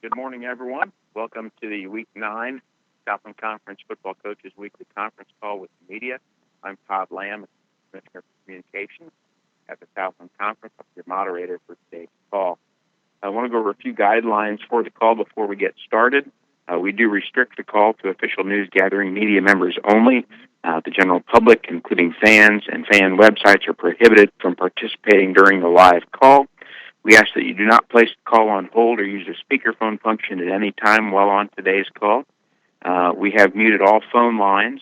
Good morning, everyone. Welcome to the Week 9 Southland Conference Football Coaches Weekly Conference Call with the media. I'm Todd, Commissioner for Communications at the Southland Conference. I'm your moderator for today's call. I want to go over a few guidelines for the call before we get started. We do restrict the call to official news gathering media members only. The general public, including fans and fan websites, are prohibited from participating during the live call. We ask that you do not place the call on hold or use the speakerphone function at any time while on today's call. We have muted all phone lines,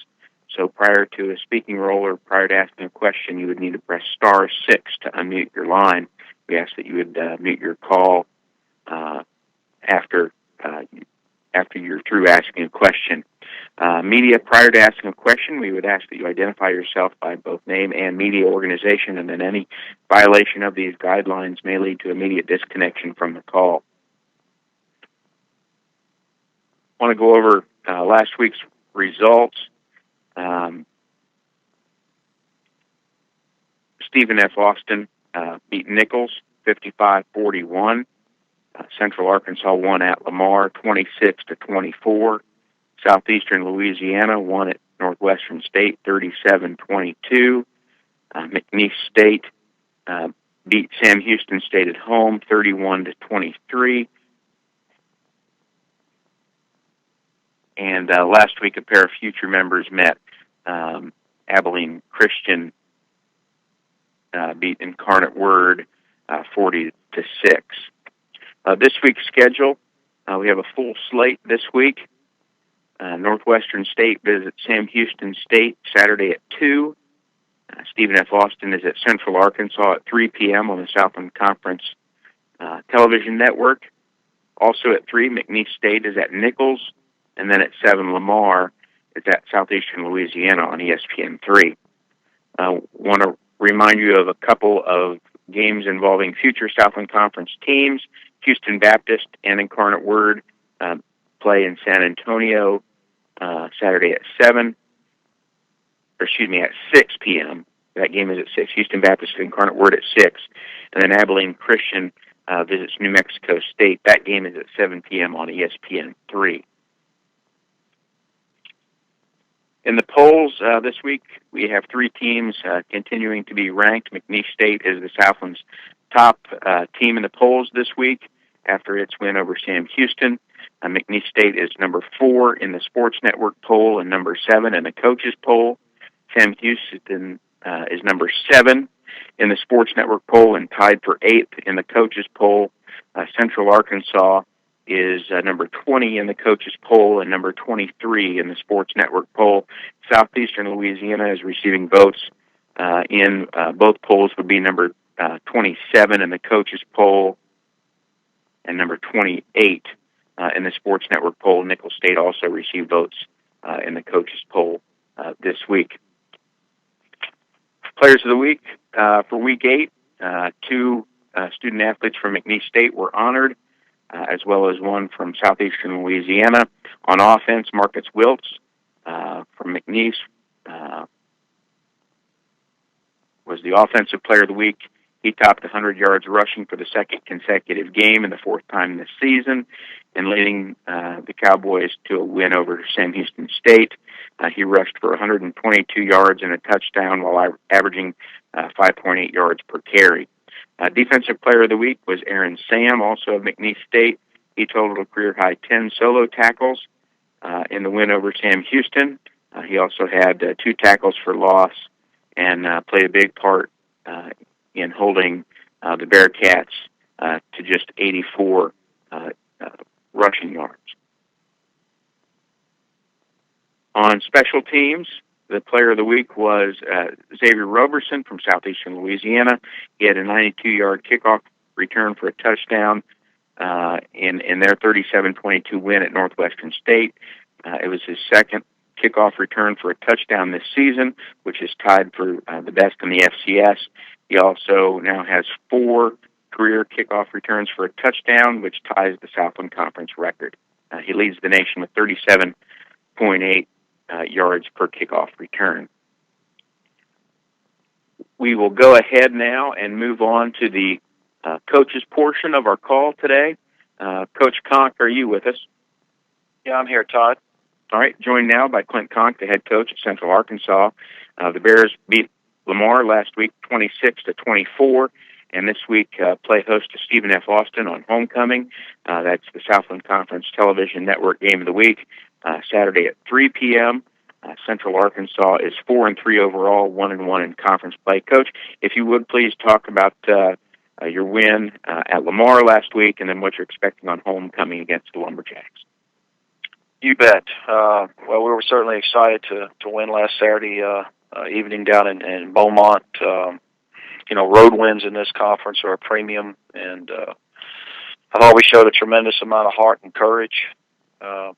so prior to a speaking role or prior to asking a question, you would need to press star 6 to unmute your line. We ask that you would mute your call after you're through asking a question. Media, prior to asking a question, we would ask that you identify yourself by both name and media organization, and then any violation of these guidelines may lead to immediate disconnection from the call. I want to go over last week's results. Stephen F. Austin beat Nicholls 55-41. Central Arkansas won at Lamar 26-24. Southeastern Louisiana won at Northwestern State 37-22. McNeese State beat Sam Houston State at home 31-23. And last week, a pair of future members met. Abilene Christian beat Incarnate Word 40-6. This week's schedule, we have a full slate this week. Northwestern State visits Sam Houston State Saturday at 2. Stephen F. Austin is at Central Arkansas at 3 p.m. on the Southland Conference television network. Also at 3, McNeese State is at Nicholls, and then at 7, Lamar is at Southeastern Louisiana on ESPN3. I want to remind you of a couple of games involving future Southland Conference teams. Houston Baptist and Incarnate Word play in San Antonio Saturday at 6 p.m. That game is at 6. Houston Baptist and Incarnate Word at 6. And then Abilene Christian visits New Mexico State. That game is at 7 p.m. on ESPN3. In the polls this week, we have 3 teams continuing to be ranked. McNeese State is the Southland's top team in the polls this week after its win over Sam Houston. McNeese State is number 4 in the Sports Network poll and number 7 in the coaches poll. Sam Houston is number 7 in the Sports Network poll and tied for 8th in the coaches poll. Central Arkansas is number 20 in the coaches poll and number 23 in the Sports Network poll. Southeastern Louisiana is receiving votes in both polls would be number 27 in the coaches poll and number 28 in the Sports Network poll. Nicholls State also received votes in the coaches poll this week. Players of the week for Week 8, 2 student athletes from McNeese State were honored, as well as one from Southeastern Louisiana. On offense, Marcus Wiltz from McNeese was the Offensive Player of the Week. He topped 100 yards rushing for the second consecutive game and the 4th time this season, and leading the Cowboys to a win over Sam Houston State. He rushed for 122 yards and a touchdown while averaging 5.8 yards per carry. Defensive Player of the Week was Aaron Sam, also of McNeese State. He totaled a career-high 10 solo tackles in the win over Sam Houston. He also had 2 tackles for loss and played a big part in holding the Bearcats to just 84 rushing yards. On special teams, the Player of the Week was Xavier Roberson from Southeastern Louisiana. He had a 92-yard kickoff return for a touchdown in their 37-22 win at Northwestern State. It was his second kickoff return for a touchdown this season, which is tied for the best in the FCS. He also now has 4 career kickoff returns for a touchdown, which ties the Southland Conference record. He leads the nation with 37.8 yards per kickoff return. We will go ahead now and move on to the coaches portion of our call today. Coach Conque, are you with us? Yeah, I'm here, Todd. All right, joined now by Clint Conque, the head coach at Central Arkansas. The Bears beat Lamar last week 26-24, and this week play host to Stephen F. Austin on homecoming. That's the Southland Conference Television Network game of the week, Saturday at 3 p.m. Central Arkansas is 4-3 overall, 1-1 in conference play. Coach, if you would please talk about your win at Lamar last week, and then what you're expecting on homecoming against the Lumberjacks. You bet. Well, we were certainly excited to win last Saturday evening down in Beaumont. Road wins in this conference are a premium, and I thought we showed a tremendous amount of heart and courage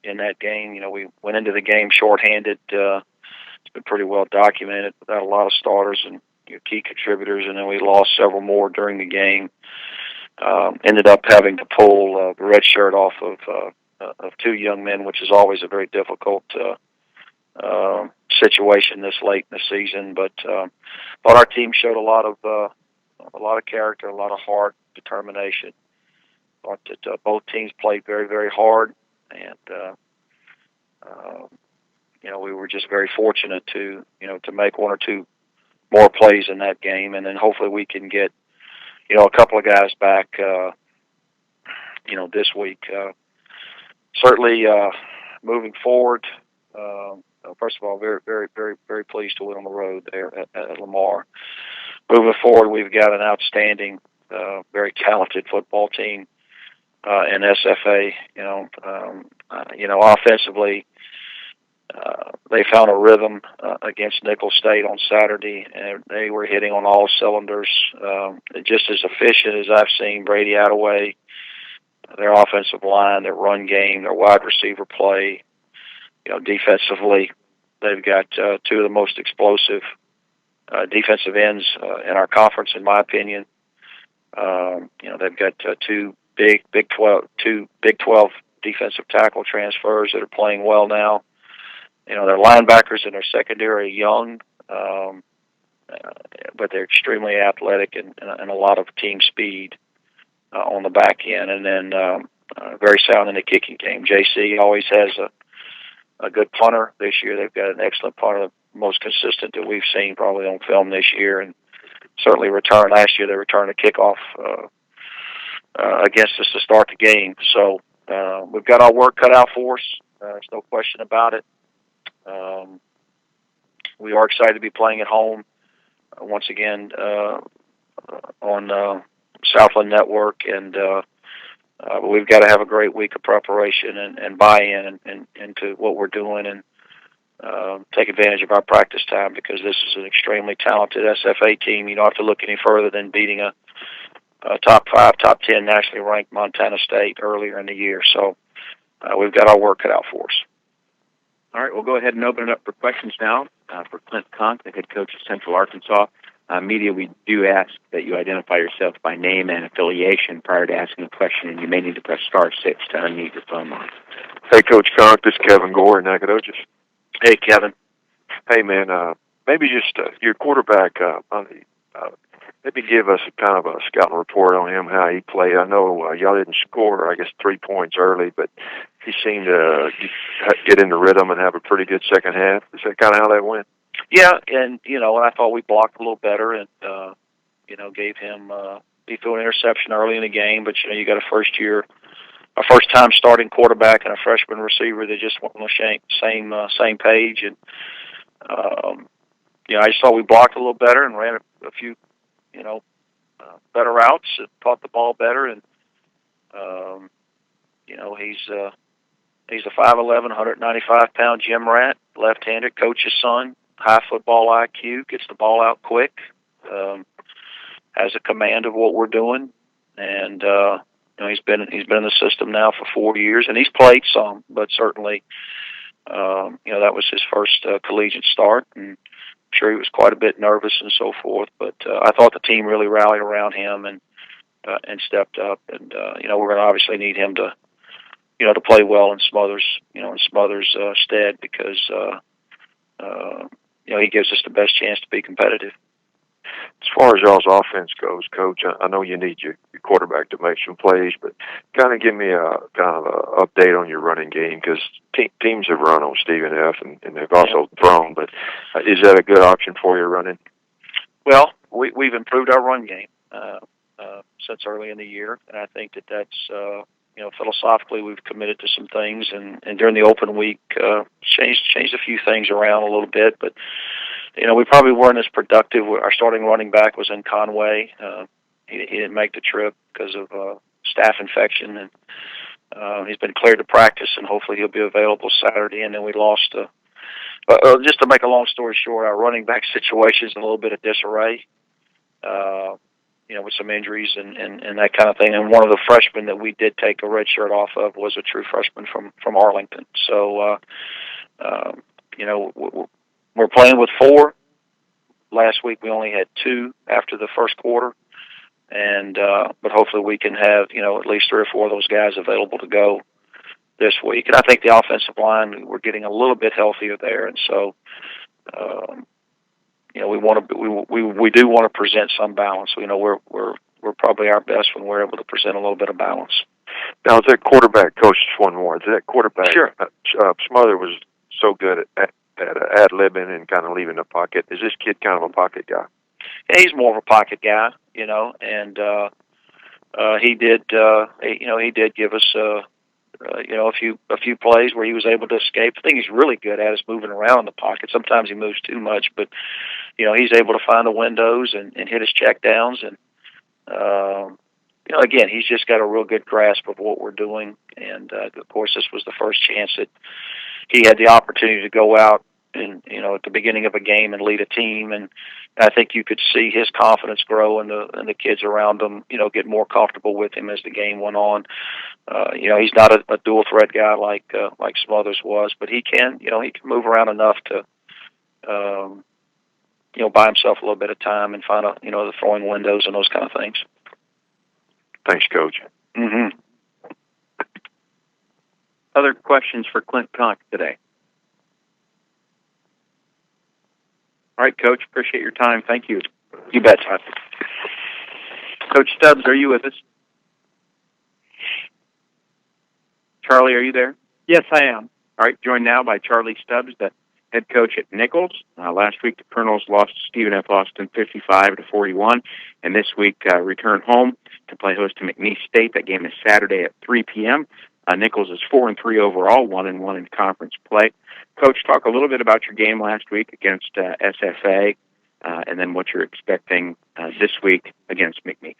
in that game. We went into the game shorthanded. It's been pretty well documented without a lot of starters and key contributors, and then we lost several more during the game. Ended up having to pull the red shirt off of two young men, which is always a very difficult situation this late in the season. But thought our team showed a lot of character, a lot of heart, determination. Thought that both teams played very, very hard, and we were just very fortunate to make one or two more plays in that game, and then hopefully we can get a couple of guys back this week. Certainly moving forward. First of all, very, very, very, very pleased to win on the road there at Lamar. Moving forward, we've got an outstanding, very talented football team in SFA. Offensively, they found a rhythm against Nicholls State on Saturday, and they were hitting on all cylinders. Just as efficient as I've seen Brady Attaway, their offensive line, their run game, their wide receiver play. Defensively, they've got two of the most explosive defensive ends in our conference, in my opinion. They've got two Big 12 defensive tackle transfers that are playing well now. Their linebackers and their secondary are young, but they're extremely athletic and a lot of team speed on the back end. And then very sound in the kicking game. JC always has a good punter. This year they've got an excellent punter, the most consistent that we've seen probably on film this year, and certainly last year they returned a kickoff against us to start the game. So we've got our work cut out for us. There's no question about it. We are excited to be playing at home once again on Southland Network, and we've got to have a great week of preparation and buy-in into what we're doing, and take advantage of our practice time, because this is an extremely talented SFA team. You don't have to look any further than beating a top 5, top 10 nationally ranked Montana State earlier in the year. So we've got our work cut out for us. All right, we'll go ahead and open it up for questions now for Clint Conque, the head coach of Central Arkansas. Media, we do ask that you identify yourself by name and affiliation prior to asking a question, and you may need to press *6 to unmute your phone line. Hey, Coach Conque, this is Kevin Gore in Nacogdoches. Hey, Kevin. Hey, man, maybe just your quarterback, maybe give us a kind of a scouting report on him, how he played. I know y'all didn't score, I guess, 3 points early, but he seemed to get in the rhythm and have a pretty good second half. Is that kind of how that went? Yeah, and, I thought we blocked a little better and, gave him he threw an interception early in the game, but, you got a first-time starting quarterback and a freshman receiver that just weren't on the same page. And, I just thought we blocked a little better and ran a few, better routes and caught the ball better. And, he's a 5'11", 195-pound gym rat, left-handed, coach's son, high football IQ, gets the ball out quick, has a command of what we're doing, and he's been in the system now for 4 years, and he's played some, but certainly, that was his first collegiate start, and I'm sure he was quite a bit nervous and so forth. But I thought the team really rallied around him and stepped up, and we're going to obviously need him to play well in Smothers' stead, because he gives us the best chance to be competitive. as far as y'all's offense goes, Coach, I know you need your quarterback to make some plays, but kind of give me a update on your running game, because teams have run on Stephen F. and they've also thrown, but is that a good option for you running? Well, we've improved our run game since early in the year, and I think that's philosophically we've committed to some things, and during the open week changed a few things around a little bit, but we probably weren't as productive. Our starting running back was in Conway. He didn't make the trip because of staph infection, and he's been cleared to practice, and hopefully he'll be available Saturday. And then we lost. Just to make a long story short, our running back situation is in a little bit of disarray. With some injuries and that kind of thing. And one of the freshmen that we did take a red shirt off of was a true freshman from Arlington. So, we're playing with 4. Last week we only had 2 after the first quarter, and but hopefully we can have at least 3 or 4 of those guys available to go this week. And I think the offensive line, we're getting a little bit healthier there, and so. We do want to present some balance. We're probably our best when we're able to present a little bit of balance. Now, is that quarterback, Coach, just one more. Is that quarterback? Sure. Smother was so good at ad-libbing and kind of leaving the pocket. Is this kid kind of a pocket guy? Yeah, he's more of a pocket guy, and he did give us a few plays where he was able to escape. The thing he's really good at is moving around in the pocket. Sometimes he moves too much, but he's able to find the windows and hit his check downs. And again, he's just got a real good grasp of what we're doing. And of course, this was the first chance that he had the opportunity to go out and at the beginning of a game and lead a team. And I think you could see his confidence grow, and the kids around him get more comfortable with him as the game went on. He's not a dual threat guy like Smothers was, but he can move around enough to buy himself a little bit of time and find the throwing windows and those kind of things. Thanks, Coach. Mm-hmm. Other questions for Clint Conque today? All right, Coach, appreciate your time. Thank you. You bet, Todd. Coach Stubbs, are you with us? Charlie, are you there? Yes, I am. All right, joined now by Charlie Stubbs, the head coach at Nicholls. Last week, the Colonels lost to Stephen F. Austin 55-41, and this week return home to play host to McNeese State. That game is Saturday at 3 p.m. Nicholls is 4-3 overall, 1-1 in conference play. Coach, talk a little bit about your game last week against SFA, and then what you're expecting this week against McNeese.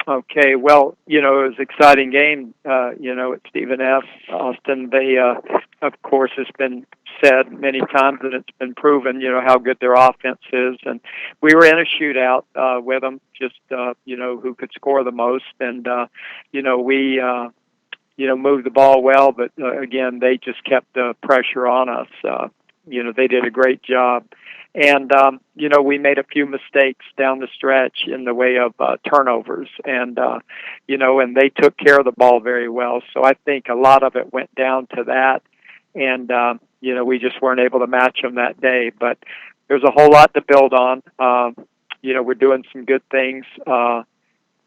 Okay, well, it was an exciting game, at Stephen F. Austin. They, of course, it's been said many times and it's been proven, how good their offense is. And we were in a shootout with them, just, who could score the most. And, we, moved the ball well, but, again, they just kept the pressure on us. They did a great job. And, we made a few mistakes down the stretch in the way of turnovers. And, and they took care of the ball very well. So I think a lot of it went down to that. And, we just weren't able to match them that day. But there's a whole lot to build on. We're doing some good things.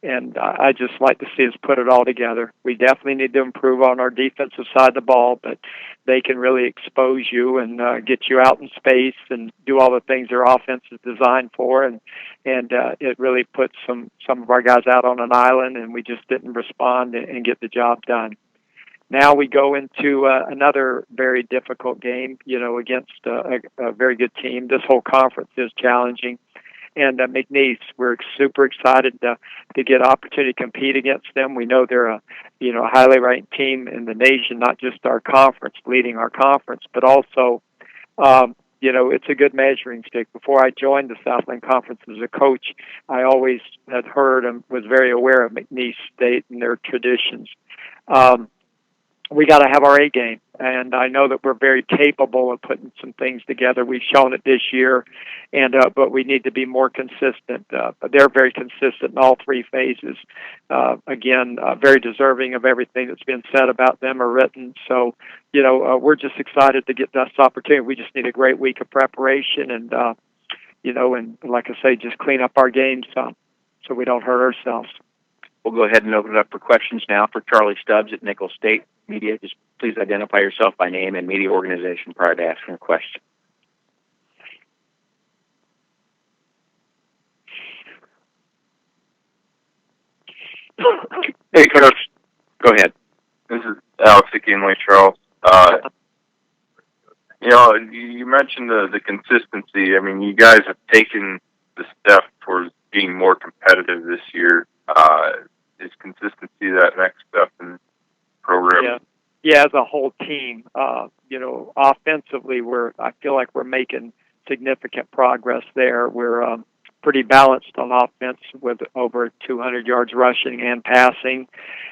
And I just like to see us put it all together. We definitely need to improve on our defensive side of the ball, but they can really expose you and get you out in space and do all the things their offense is designed for. And it really puts some of our guys out on an island, and we just didn't respond and get the job done. Now we go into another very difficult game, against a very good team. This whole conference is challenging. And McNeese, we're super excited to get opportunity to compete against them. We know they're a highly ranked team in the nation, not just our conference, leading our conference, but also, it's a good measuring stick. Before I joined the Southland Conference as a coach, I always had heard and was very aware of McNeese State and their traditions. We got to have our A game, and I know that we're very capable of putting some things together. We've shown it this year, and but we need to be more consistent. But they're very consistent in all 3 phases. Again, very deserving of everything that's been said about them or written. So, we're just excited to get this opportunity. We just need a great week of preparation, and and like I say, just clean up our game some so we don't hurt ourselves. We'll go ahead and open it up for questions now for Charlie Stubbs at Nicholls State Media. Just please identify yourself by name and media organization prior to asking a question. Hey, Coach. Go ahead. This is Alex Akinley, Charles. You mentioned the consistency. I mean, you guys have taken the step towards being more competitive this year. Is consistency that next step in the program? Yeah, as a whole team, offensively, I feel like we're making significant progress there. We're pretty balanced on offense with over 200 yards rushing and passing.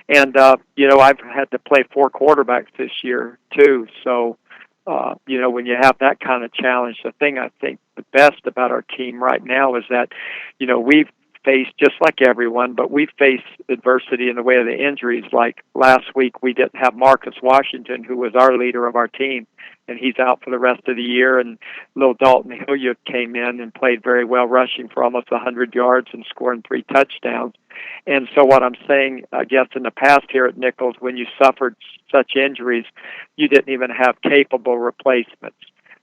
And, I've had to play 4 quarterbacks this year, too. So, when you have that kind of challenge, the thing I think the best about our team right now is that, we've faced, just like everyone, but we've faced adversity in the way of the injuries. Like last week, we didn't have Marcus Washington, who was our leader of our team, and he's out for the rest of the year. And Lil Dalton Hilliard came in and played very well, rushing for almost 100 yards and scoring 3 touchdowns. And so what I'm saying, I guess, in the past here at Nicholls, when you suffered such injuries, you didn't even have capable replacements.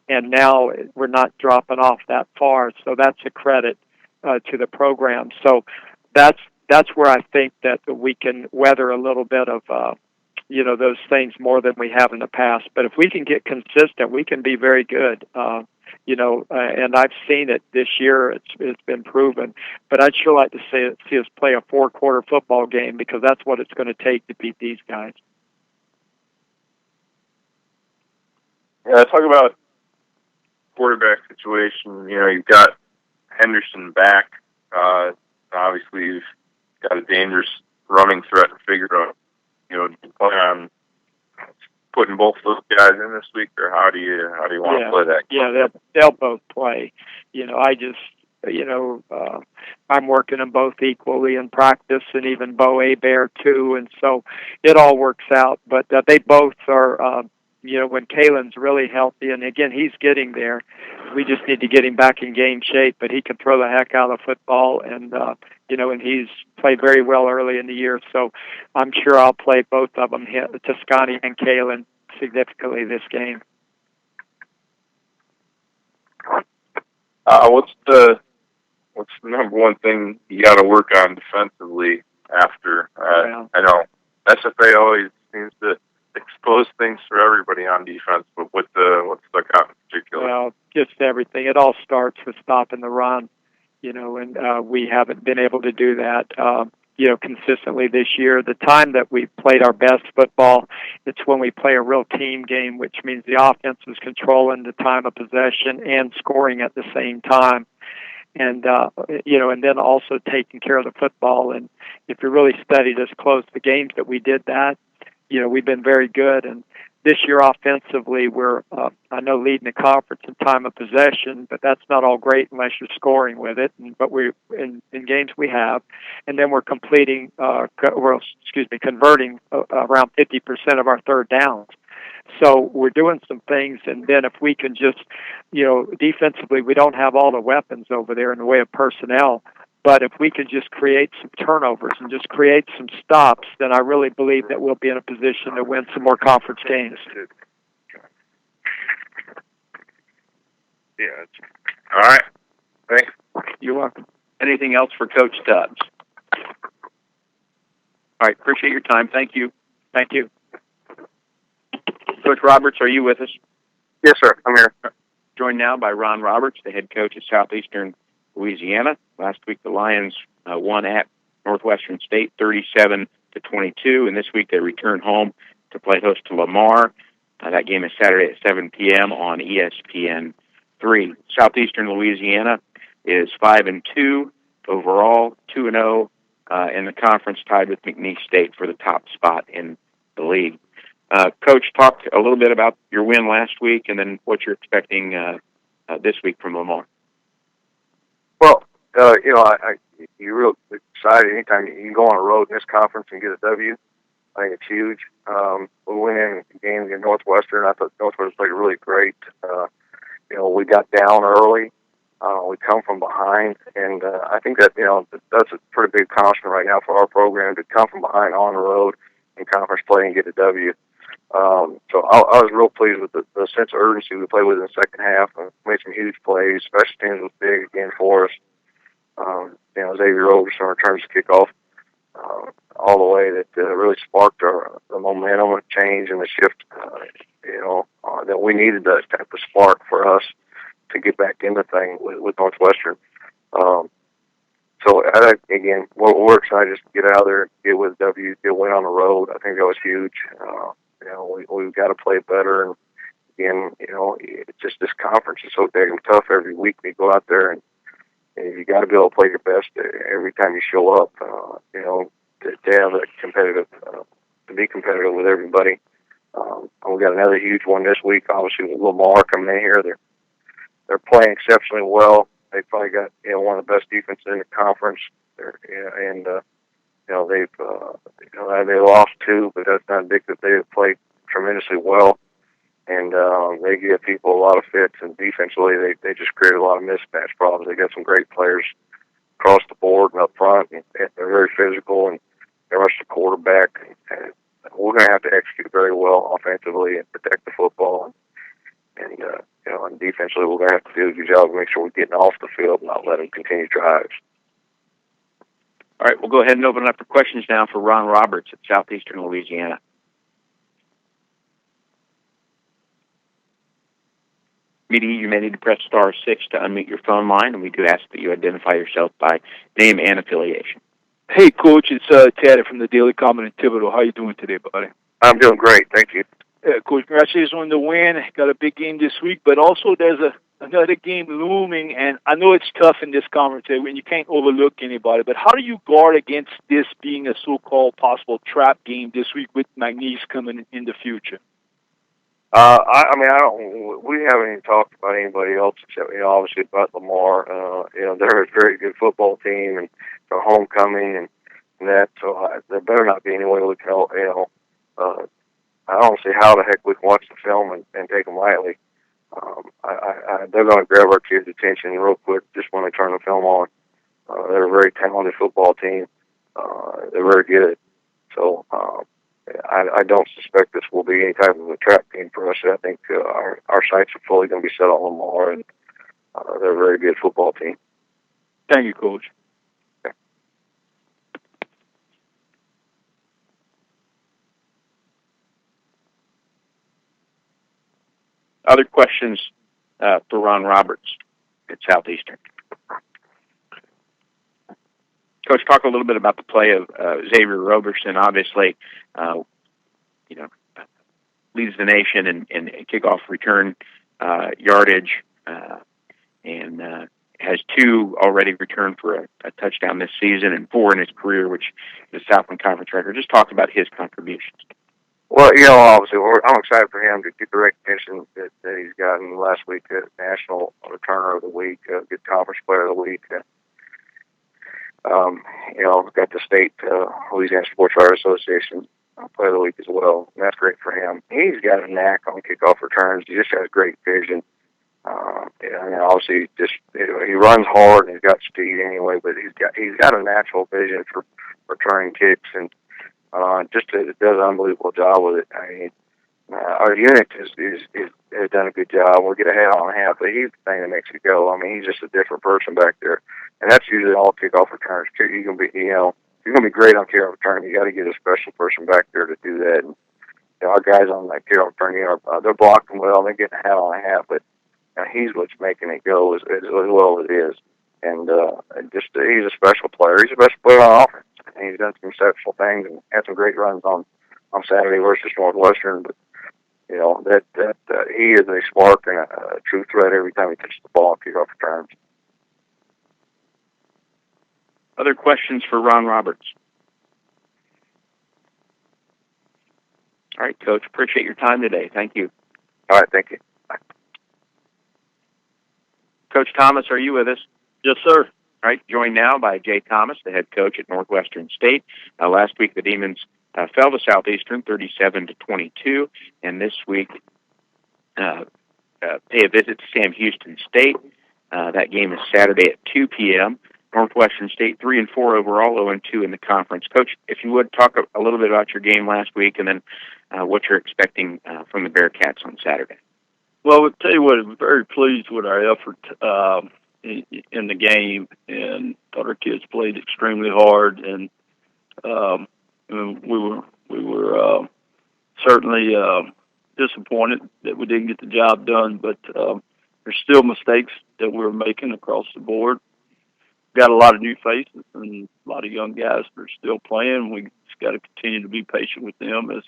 And now we're not dropping off that far, so that's a credit to the program. So that's where I think that we can weather a little bit of, those things more than we have in the past. But if we can get consistent, we can be very good. And I've seen it this year. It's been proven. But I'd sure like to see us play a 4-quarter football game, because that's what it's going to take to beat these guys. Yeah, talk about quarterback situation. You've got Henderson back. Obviously, you've got a dangerous running threat to figure out. Do you plan on putting both those guys in this week, or how do you want to play that game? Yeah, they'll both play. I'm working them both equally in practice, and even Bo Abear too, and so it all works out. But they both are. When Kalen's really healthy, and again, he's getting there. We just need to get him back in game shape, but he can throw the heck out of football, and and he's played very well early in the year. So I'm sure I'll play both of them, Toscani and Kalen, significantly this game. What's the number one thing you got to work on defensively after? I know SFA always seems to expose things for everybody on defense, but what's stuck out in particular? Well, just everything. It all starts with stopping the run, and we haven't been able to do that, consistently this year. The time that we played our best football, it's when we play a real team game, which means the offense is controlling the time of possession and scoring at the same time. And, and then also taking care of the football. And if you really studied us close, the games that we did that, we've been very good. And this year offensively, we're, I know, leading the conference in time of possession, but that's not all great unless you're scoring with it. But we're in games we have, and then we're converting around 50% of our third downs. So we're doing some things, and then if we can just, defensively, we don't have all the weapons over there in the way of personnel. But if we could just create some turnovers and just create some stops, then I really believe that we'll be in a position to win some more conference games. Yeah. All right. Thanks. You're welcome. Anything else for Coach Stubbs? All right. Appreciate your time. Thank you. Thank you. Coach Roberts, are you with us? Yes, sir. I'm here. Joined now by Ron Roberts, the head coach at Southeastern Louisiana. Last week, the Lions won at Northwestern State 37-22, and this week they return home to play host to Lamar. That game is Saturday at 7 p.m. on ESPN3. Southeastern Louisiana is 5-2 overall, 2-0 in the conference, tied with McNeese State for the top spot in the league. Coach, talk a little bit about your win last week and then what you're expecting this week from Lamar. Well, you're real excited anytime you can go on a road in this conference and get a W. I think it's huge. We went in the game against Northwestern. I thought Northwestern played really great. We got down early. We come behind, and I think that that's a pretty big accomplishment right now for our program to come from behind on the road in conference play and get a W. So I was real pleased with the sense of urgency we played with in the second half. Made some huge plays. Special teams was big again for us. Xavier Roberson returns the kickoff all the way that really sparked the momentum and change and the shift. That we needed that type of spark for us to get back into thing with Northwestern. So again, we're excited to get out there, get with W, get away on the road. I think that was huge. We've got to play better, and again, it's just this conference is so damn tough every week. We go out there and you got to be able to play your best every time you show up. To have a competitive, to be competitive with everybody. We got another huge one this week. Obviously, with Lamar coming in here, they're playing exceptionally well. They probably got one of the best defenses in the conference. They lost two, but that's not big that they played tremendously well. And they give people a lot of fits, and defensively they just create a lot of mismatch problems. They got some great players across the board and up front, and they're very physical, and they rush the quarterback. And we're going to have to execute very well offensively and protect the football. And defensively, we're going to have to do a good job to make sure we're getting off the field and not let them continue drives. All right, we'll go ahead and open it up for questions now for Ron Roberts at Southeastern Louisiana. Media, you may need to press *6 to unmute your phone line, and we do ask that you identify yourself by name and affiliation. Hey, Coach, it's Ted from the Daily Comment in Thibodeau. How you doing today, buddy? I'm doing great, thank you. Coach, congratulations on the win. Got a big game this week, but also there's another game looming, and I know it's tough in this conference, and you can't overlook anybody, but how do you guard against this being a so-called possible trap game this week with McNeese coming in the future? We haven't even talked about anybody else except, obviously about Lamar. They're a very good football team, and they're homecoming and that, so there better not be any way we can, I don't see how the heck we can watch the film and take them lightly. They're going to grab our kids' attention real quick just when they turn the film on. They're a very talented football team. They're very good. So I don't suspect this will be any type of a trap game for us. I think our sights are fully going to be set on Lamar, and they're a very good football team. Thank you, Coach. Okay. Other questions for Ron Roberts at Southeastern? Coach, talk a little bit about the play of Xavier Roberson. Obviously, leads the nation in kickoff return yardage, and has 2 already returned for a touchdown this season and 4 in his career, which is the Southland Conference record. Just talk about his contributions. Well, obviously, I'm excited for him to get the recognition that he's gotten last week as National Returner of the Week, good Conference Player of the Week. Got the State Louisiana Sports Writers Association Player of the Week as well. And that's great for him. He's got a knack on kickoff returns. He just has great vision. Obviously, he runs hard and he's got speed anyway. But he's got a natural vision for returning kicks, and just does an unbelievable job with it. I mean, our unit has done a good job. We'll get a head on half, but he's the thing that makes it go. I mean, he's just a different person back there, and that's usually all kickoff returns. You can be, if you're going to be great on kickoff return, you got to get a special person back there to do that. And our guys on that kickoff return, they're blocking well, they're getting a head on half, but he's what's making it go as well as it is. And he's a special player. He's the best player on offense. And he's done some exceptional things and had some great runs on Saturday versus Northwestern, but he is a spark and a true threat every time he touches the ball and kickoff returns. Other questions for Ron Roberts? All right, Coach. Appreciate your time today. Thank you. All right, thank you. Bye. Coach Thomas, are you with us? Yes, sir. All right, joined now by Jay Thomas, the head coach at Northwestern State. Last week, the Demons fell to Southeastern 37-22, and this week pay a visit to Sam Houston State. That game is Saturday at 2 p.m. Northwestern State 3-4 overall, 0-2 in the conference. Coach, if you would talk a little bit about your game last week, and then what you're expecting from the Bearcats on Saturday. Well, I'll tell you what, I'm very pleased with our effort in the game, and thought our kids played extremely hard, and we were certainly disappointed that we didn't get the job done, but there's still mistakes that we're making across the board. Got a lot of new faces and a lot of young guys that are still playing. We just got to continue to be patient with them as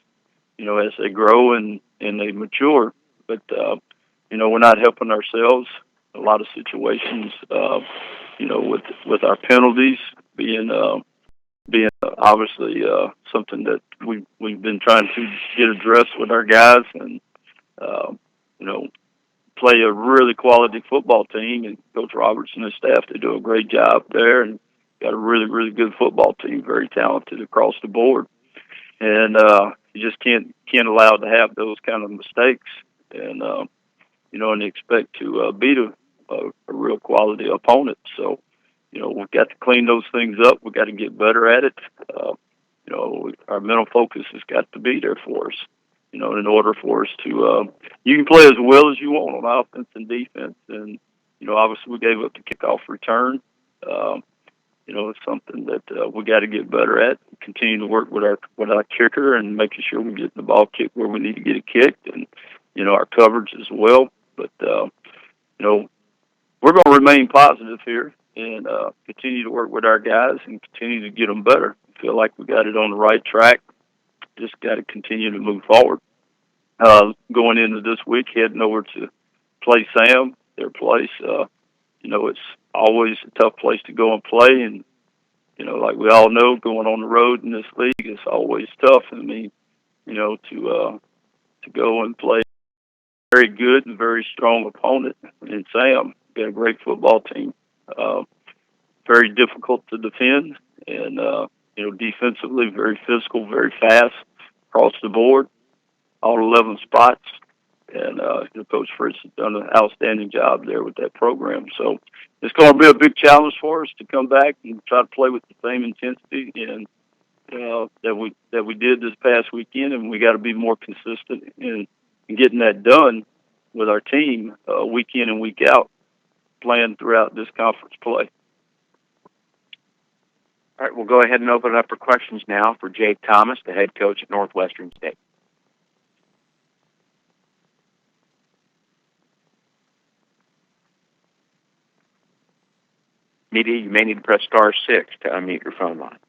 they grow and they mature. But we're not helping ourselves. A lot of situations, with our penalties being obviously something that we've been trying to get addressed with our guys, and play a really quality football team, and Coach Roberts and his staff, they do a great job there, and got a really, really good football team, very talented across the board. And you just can't allow to have those kind of mistakes, and and expect to beat a real quality opponent. So, we've got to clean those things up. We've got to get better at it. Our mental focus has got to be there for us. In order for us to, you can play as well as you want on offense and defense. And, obviously we gave up the kickoff return. It's something that we got to get better at. Continue to work with our kicker and making sure we get the ball kicked where we need to get it kicked, and, our coverage as well. But, we're going to remain positive here and continue to work with our guys and continue to get them better. I feel like we got it on the right track. Just got to continue to move forward. Going into this week, heading over to play Sam, their place. It's always a tough place to go and play, and like we all know, going on the road in this league is always tough. I mean, to go and play a very good and very strong opponent in Sam. Got a great football team. Very difficult to defend, and defensively very physical, very fast across the board, all 11 spots. And Coach Fritz has done an outstanding job there with that program. So it's going to be a big challenge for us to come back and try to play with the same intensity and that we did this past weekend. And we got to be more consistent in getting that done with our team week in and week out, playing throughout this conference play. All right, we'll go ahead and open it up for questions now for Jake Thomas, the head coach at Northwestern State. Media, you may need to press *6 to unmute your phone line.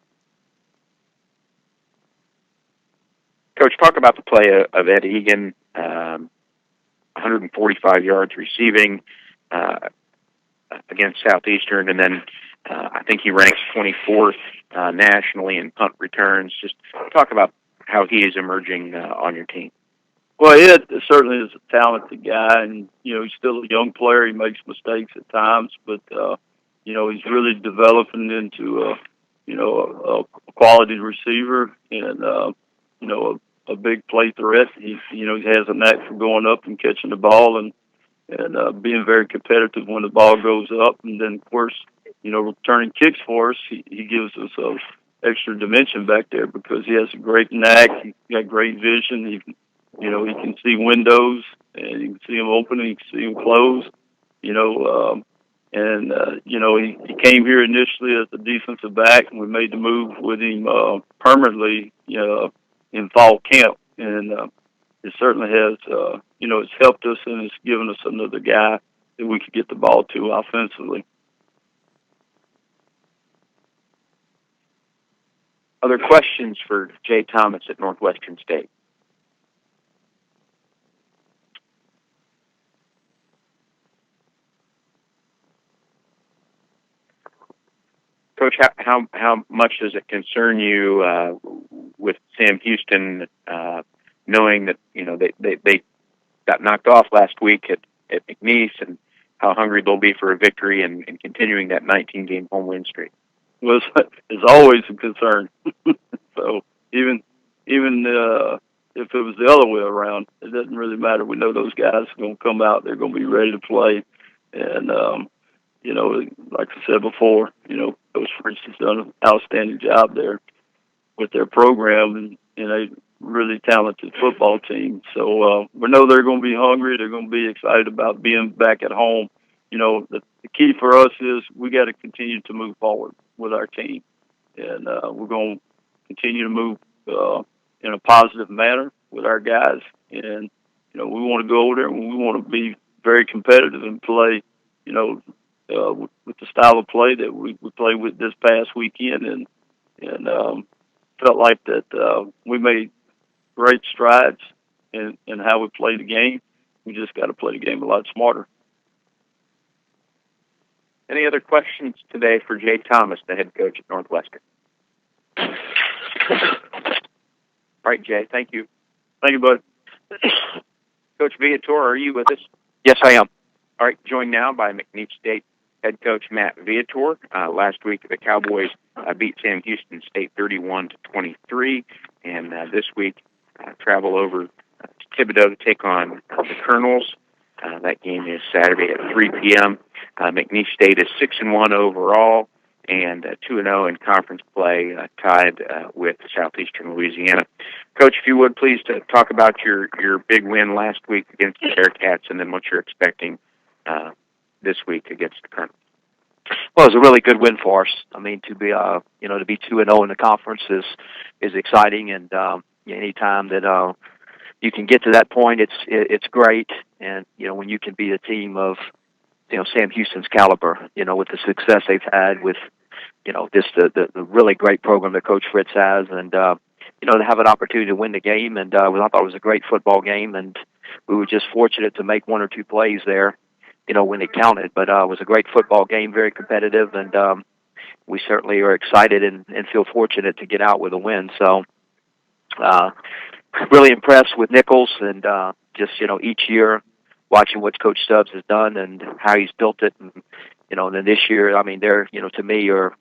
Coach, talk about the play of Ed Egan, 145 yards receiving against Southeastern, and then I think he ranks 24th nationally in punt returns. Just talk about how he is emerging on your team. Well, Ed certainly is a talented guy, and, he's still a young player. He makes mistakes at times, but, he's really developing into a quality receiver and, a big play threat. He has a knack for going up and catching the ball and being very competitive when the ball goes up. And then, of course, returning kicks for us, he gives us a extra dimension back there because he has a great knack. He's got great vision. He can see windows, and you can see them open and you can see them close. He came here initially as a defensive back, and we made the move with him permanently, in fall camp. And it certainly has, it's helped us, and it's given us another guy that we could get the ball to offensively. Other questions for Jay Thomas at Northwestern State? Coach, how much does it concern you with Sam Houston, knowing that they got knocked off last week at McNeese, and how hungry they'll be for a victory and continuing that 19-game home win streak? Well, it's always a concern. So even if it was the other way around, it doesn't really matter. We know those guys are going to come out. They're going to be ready to play. And, like I said before, Coach Fritz has done an outstanding job there with their program and a really talented football team. So we know they're going to be hungry. They're going to be excited about being back at home. The key for us is we got to continue to move forward with our team, and we're going to continue to move in a positive manner with our guys. And we want to go over there and we want to be very competitive and play, with the style of play that we played with this past weekend, and felt like that we made great strides in how we play the game. We just got to play the game a lot smarter. Any other questions today for Jay Thomas, the head coach at Northwestern? All right, Jay, thank you. Thank you, bud. Coach Viator, are you with us? Yes, I am. All right, joined now by McNeese State head coach Matt Viator. Last week, the Cowboys beat Sam Houston State 31-23, and this week travel over to Thibodaux to take on the Colonels. That game is Saturday at 3 p.m. McNeese State is 6-1 overall and 2-0 in conference play, tied with Southeastern Louisiana. Coach, if you would please talk about your big win last week against the Bearcats, and then what you're expecting this week against the Colonels. Well, it was a really good win for us. I mean, to be to be 2-0 in the conference is exciting, and anytime that you can get to that point, it's great. And when you can beat a team of Sam Houston's caliber, with the success they've had with just the really great program that Coach Fritz has, and to have an opportunity to win the game. And I thought it was a great football game, and we were just fortunate to make one or two plays there, when it counted. But it was a great football game, very competitive, and we certainly are excited and feel fortunate to get out with a win. So really impressed with Nicholls, and just each year watching what Coach Stubbs has done and how he's built it, and then this year, I mean, they're to me are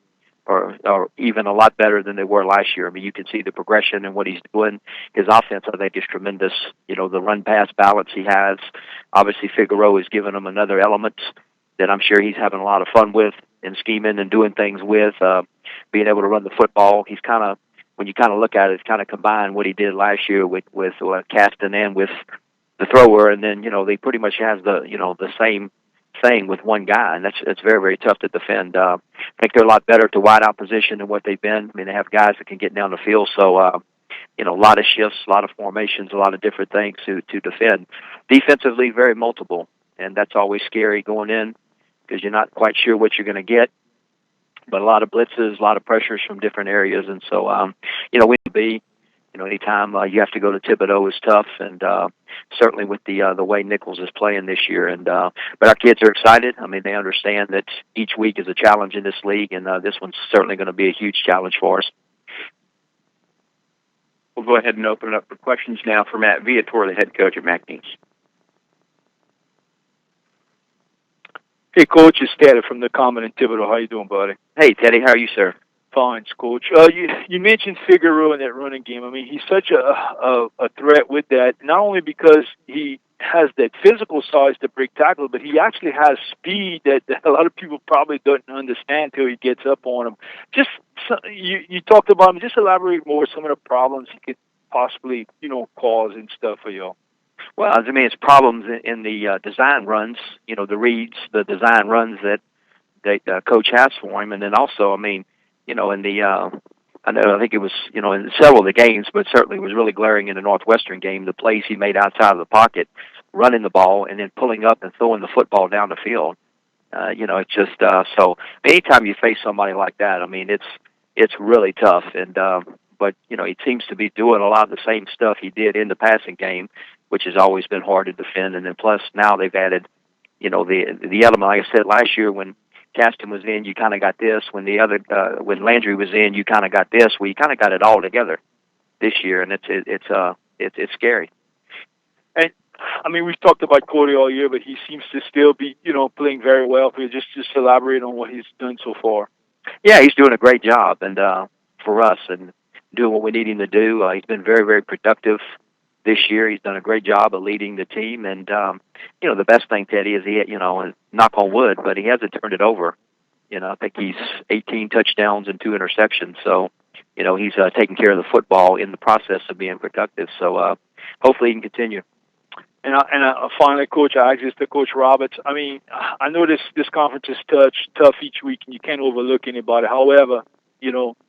even a lot better than they were last year. I mean, you can see the progression and what he's doing. His offense, I think, is tremendous. The run-pass balance he has. Obviously, Figueroa has given him another element that I'm sure he's having a lot of fun with and scheming and doing things with, being able to run the football. He's kind of, when you kind of look at it, it's kind of combined what he did last year with Caston and with the thrower, and then, they pretty much has the same thing with one guy, and that's very, very tough to defend. I think they're a lot better to wide out position than what they've been. I mean, they have guys that can get down the field, so a lot of shifts, a lot of formations, a lot of different things to defend. Defensively, very multiple, and that's always scary going in because you're not quite sure what you're going to get. But a lot of blitzes, a lot of pressures from different areas, and so we need to be. Anytime you have to go to Thibodaux is tough, and certainly with the way Nicholls is playing this year. And but our kids are excited. I mean, they understand that each week is a challenge in this league, and this one's certainly going to be a huge challenge for us. We'll go ahead and open it up for questions now for Matt Viator, the head coach at McNeese. Hey, Coach, it's Teddy from the Common in Thibodaux. How you doing, buddy? Hey, Teddy, how are you, sir? Fine, Coach. You mentioned Figueroa in that running game. I mean, he's such a threat with that, not only because he has that physical size to break tackle, but he actually has speed that a lot of people probably don't understand till he gets up on him. Just you talked about him. Just elaborate more some of the problems he could possibly cause and stuff for y'all. Well, I mean, it's problems in the design runs, the reads, the design runs that Coach has for him, and then also, I mean, in the, I think it was, in several of the games, but certainly it was really glaring in the Northwestern game, the plays he made outside of the pocket, running the ball, and then pulling up and throwing the football down the field. It's just, so anytime you face somebody like that, I mean, it's really tough. And, but, he seems to be doing a lot of the same stuff he did in the passing game, which has always been hard to defend. And then plus now they've added, the element, like I said, last year when Caston was in, you kind of got this. When when Landry was in, you kind of got this. Well, you kind of got it all together this year, and it's scary. And I mean, we've talked about Cody all year, but he seems to still be, playing very well. Just elaborate on what he's done so far. Yeah, he's doing a great job, and for us, and doing what we need him to do. He's been very, very productive this year. He's done a great job of leading the team. And, the best thing, Teddy, is and knock on wood, but he hasn't turned it over. I think he's 18 touchdowns and 2 interceptions. So, he's taking care of the football in the process of being productive. So hopefully he can continue. And finally, Coach, I asked this to Coach Roberts. I mean, I know this conference is tough each week, and you can't overlook anybody. However,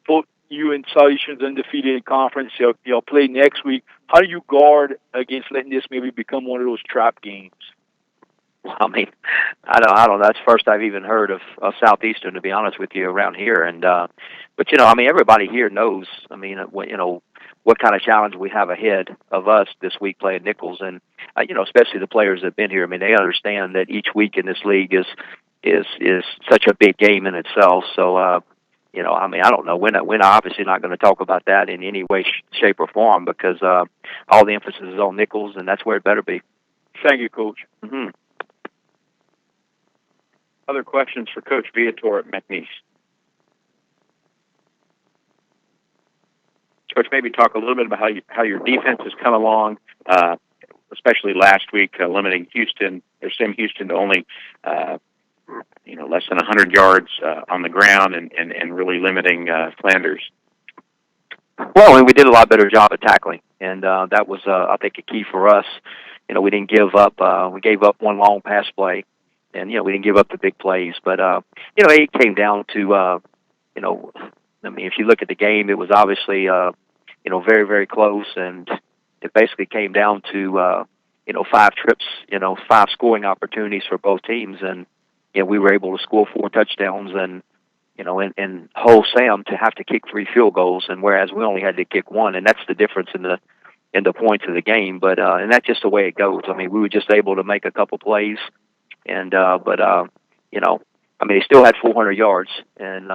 both you and Southeastern's undefeated conference, you'll play next week. How do you guard against letting this maybe become one of those trap games? I mean, I don't know. That's the first I've even heard of Southeastern, to be honest with you, around here. And but everybody here knows. I mean, what kind of challenge we have ahead of us this week playing Nicholls, and especially the players that've been here. I mean, they understand that each week in this league is such a big game in itself. So, I don't know. We're obviously not going to talk about that in any way, shape, or form because all the emphasis is on Nicholls, and that's where it better be. Thank you, Coach. Mm-hmm. Other questions for Coach Viator at McNeese? Coach, maybe talk a little bit about how your defense has come along, especially last week, limiting Sam Houston to only less than 100 yards on the ground, and really limiting Flanders. Well, and we did a lot better job of tackling, and that was, I think, a key for us. We didn't give up. We gave up one long pass play, and we didn't give up the big plays. But it came down to if you look at the game, it was obviously very, very close, and it basically came down to 5 trips, 5 scoring opportunities for both teams, and we were able to score 4 touchdowns, and and hold Sam to have to kick 3 field goals, and whereas we only had to kick 1, and that's the difference in the points of the game. But and that's just the way it goes. I mean, we were just able to make a couple plays, and he still had 400 yards, and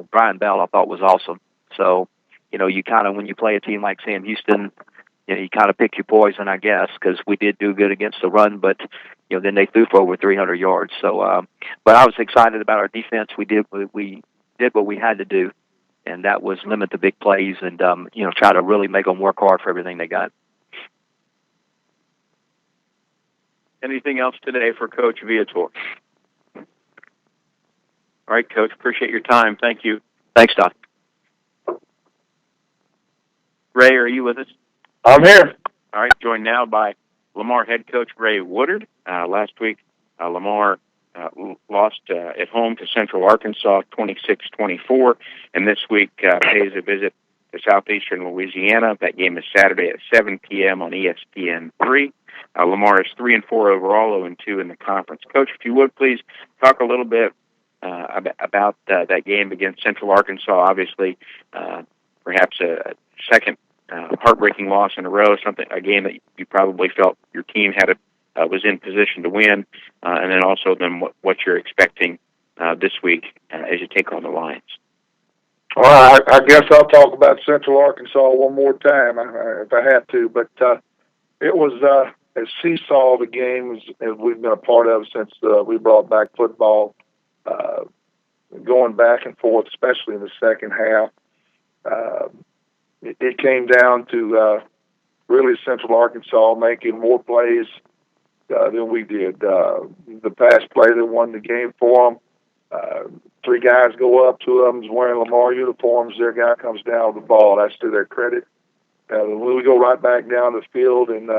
Brian Bell I thought was awesome. So you kind of, when you play a team like Sam Houston, you kind of pick your poison, I guess, because we did do good against the run, but then they threw for over 300 yards. So, but I was excited about our defense. We did what we had to do, and that was limit the big plays and try to really make them work hard for everything they got. Anything else today for Coach Viator? All right, Coach. Appreciate your time. Thank you. Thanks, Todd. Ray, are you with us? I'm here. All right, joined now by Lamar head coach Ray Woodard. Last week, Lamar lost at home to Central Arkansas 26-24, and this week pays a visit to Southeastern Louisiana. That game is Saturday at 7 p.m. on ESPN3. Lamar is 3-4 overall, 0-2 in the conference. Coach, if you would please talk a little bit about that game against Central Arkansas. Obviously, perhaps a second heartbreaking loss in a row, a game that you probably felt your team was in position to win, and then also what you're expecting this week as you take on the Lions. Well, I guess I'll talk about Central Arkansas one more time if I had to, but it was a seesaw of a game as we've been a part of since we brought back football, going back and forth, especially in the second half. It came down to really Central Arkansas making more plays than we did. The pass play that won the game for them, 3 guys go up, 2 of them's wearing Lamar uniforms. Their guy comes down with the ball. That's to their credit. We go right back down the field and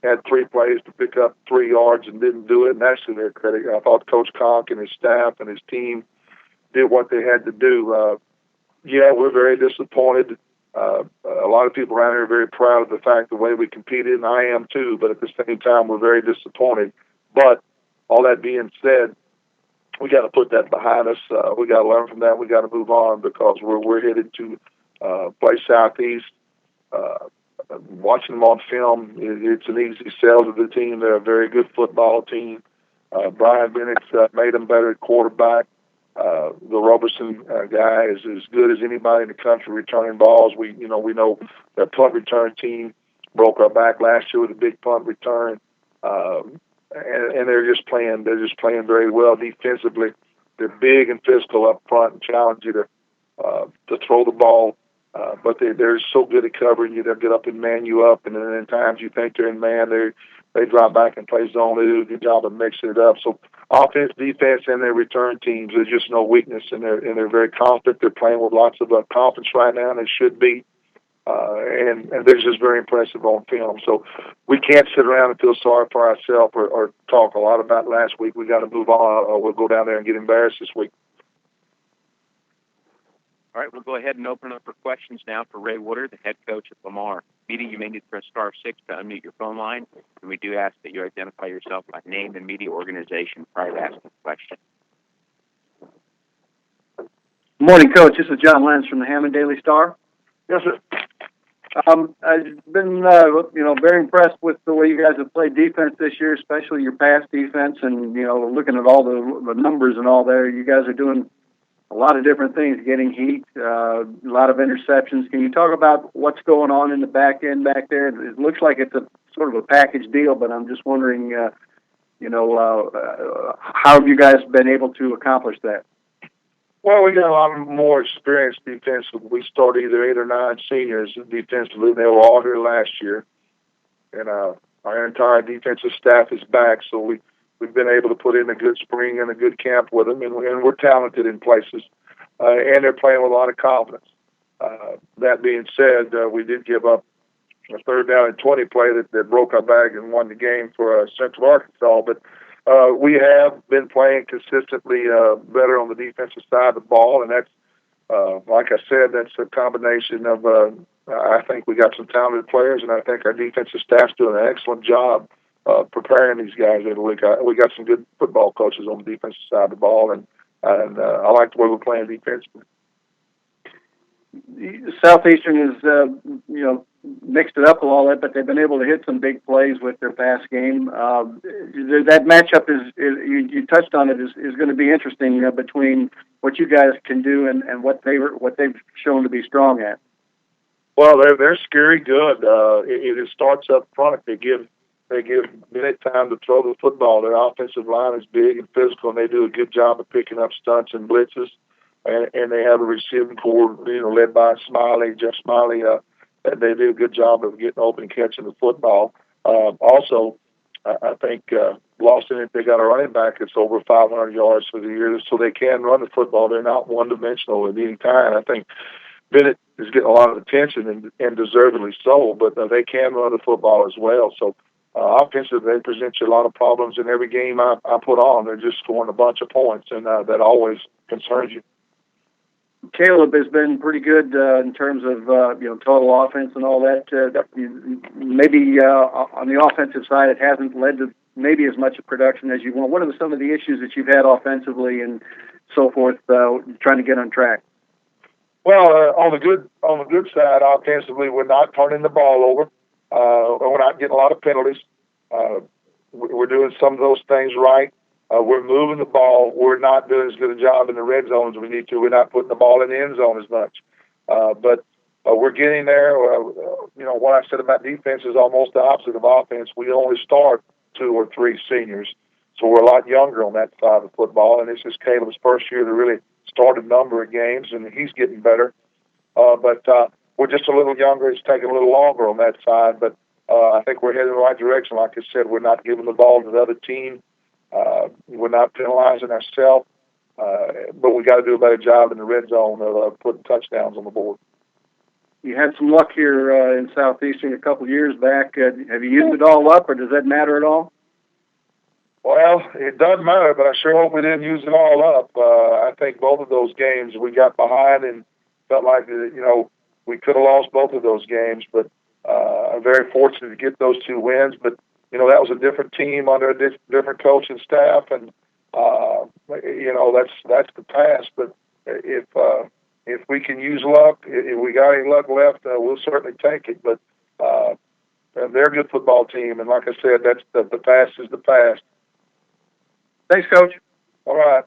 had 3 plays to pick up 3 yards and didn't do it, and that's to their credit. I thought Coach Conque and his staff and his team did what they had to do. We're very disappointed. A lot of people around here are very proud of the fact the way we competed, and I am too, but at the same time, we're very disappointed. But all that being said, we got to put that behind us. We got to learn from that. We got to move on because we're headed to play Southeast. Watching them on film, it's an easy sell to the team. They're a very good football team. Brian Bennett made them better at quarterback. The Roberson guy is as good as anybody in the country returning balls. We know their punt return team broke our back last year with a big punt return, and they're just playing very well defensively. They're big and physical up front and challenge you to throw the ball But they're so good at covering you. They'll get up and man you up, and then in times you think they're in man, they drop back and play zone. They do a good job of mixing it up. So offense, defense, and their return teams, there's just no weakness, and they're very confident. They're playing with lots of confidence right now, and they should be. And they're just very impressive on film. So we can't sit around and feel sorry for ourselves or talk a lot about last week. We got to move on, or we'll go down there and get embarrassed this week. All right, we'll go ahead and open up for questions now for Ray Woodard, the head coach at Lamar. Media, you may need to press star 6 to unmute your phone line, and we do ask that you identify yourself by name and media organization prior to asking a question. Good morning, Coach. This is John Lenz from the Hammond Daily Star. Yes, sir. I've been, very impressed with the way you guys have played defense this year, especially your pass defense, and looking at all the numbers and all there. You guys are doing a lot of different things, getting heat, a lot of interceptions. Can you talk about what's going on in the back end back there? It looks like it's a sort of a package deal, but I'm just wondering, how have you guys been able to accomplish that? Well, we got a lot more experienced defensively. We started either 8 or 9 seniors defensively. They were all here last year. And our entire defensive staff is back, so we've been able to put in a good spring and a good camp with them, and we're talented in places. And they're playing with a lot of confidence. That being said, we did give up a 3rd down and 20 play that broke our back and won the game for Central Arkansas, but we have been playing consistently better on the defensive side of the ball, and that's, like I said, that's a combination of, I think we got some talented players, and I think our defensive staff's doing an excellent job preparing these guys. We got some good football coaches on the defensive side of the ball, and I like the way we're playing defensively. Southeastern has, mixed it up a little bit, but they've been able to hit some big plays with their pass game. That matchup is you touched on it, is going to be interesting, between what you guys can do and what they've shown to be strong at. Well, they're scary good. It starts up front. They give Bennett time to throw the football. Their offensive line is big and physical, and they do a good job of picking up stunts and blitzes. And they have a receiving core, led by Smiley, Jeff Smiley. They do a good job of getting open and catching the football. Also, I think Lawson, if they got a running back, it's over 500 yards for the year, so they can run the football. They're not one-dimensional at any time. I think Bennett is getting a lot of attention and deservedly so, but they can run the football as well. So offensively, they present you a lot of problems in every game I put on. They're just scoring a bunch of points, and that always concerns you. Caleb has been pretty good in terms of total offense and all that. Maybe on the offensive side, it hasn't led to maybe as much production as you want. What are some of the issues that you've had offensively and so forth, trying to get on track? Well, on the good side, offensively, we're not turning the ball over. We're not getting a lot of penalties. We're doing some of those things right. We're moving the ball. We're not doing as good a job in the red zone as we need to. We're not putting the ball in the end zone as much. But we're getting there. What I said about defense is almost the opposite of offense. We only start 2 or 3 seniors, so we're a lot younger on that side of football. And this is Caleb's first year to really start a number of games, and he's getting better. But we're just a little younger. It's taking a little longer on that side. But I think we're heading in the right direction. Like I said, we're not giving the ball to the other team. We're not penalizing ourselves, but we got to do a better job in the red zone of putting touchdowns on the board. You had some luck here in Southeastern a couple of years back. Have you used it all up, or does that matter at all? Well, it doesn't matter, but I sure hope we didn't use it all up. I think both of those games we got behind and felt like we could have lost both of those games, but I'm very fortunate to get those 2 wins. But that was a different team under a different coach and staff, and that's the past. But if we can use luck, if we got any luck left, we'll certainly take it. But they're a good football team, and like I said, that's the past is the past. Thanks, Coach. All right.